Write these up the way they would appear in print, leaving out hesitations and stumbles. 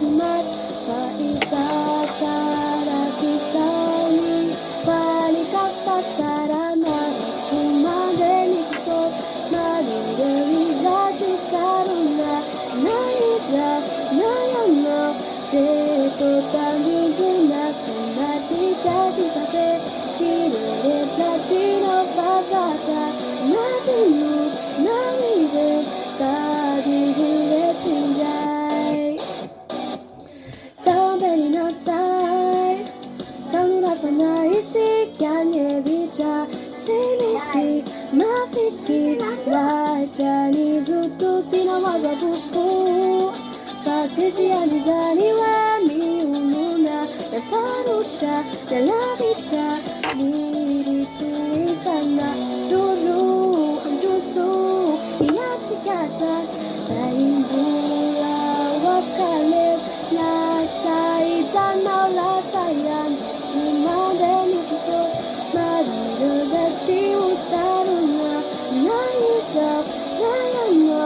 di mar Faitata ci sali Vali kasa sarana Tumageni fito Marire riza chucharuna Naisa nayana Teto tangi guna Sanati jasi sape Hirere chatino fatata Natinu namije Kadi dire pinjai Tamberi natsai Tanura fana isi Kyanye vicha Simisi Mafitsi Lacha Nizutu tina waza fuku Fatisi alizani wa miununa Nasarucha Nalavicha Niritu isana Turu Andusu Iachikata Saimbula Wafkaleb La Saitan La Sayan Kumandeni Futo Marido Zatsi Utsaruna Naisa Nayana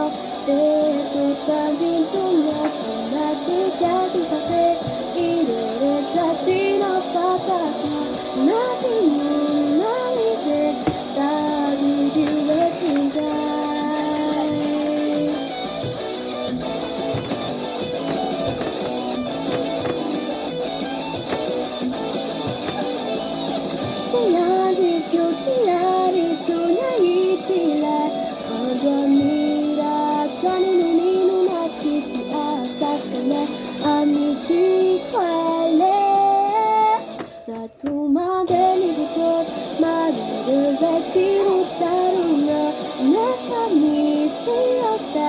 Eto Tandintuna Sanati Jasi Safe Idere Chatino Fatata Natinu Nalise Tadi Dire Pinjai Siyanji Kyo Siyari Chunya Itila Andramira Chani Nuninu Natisi Asakane Amiti Kwale Ratuma Deni Vutor Marido Zati Mutsaruna Nefami Siyasa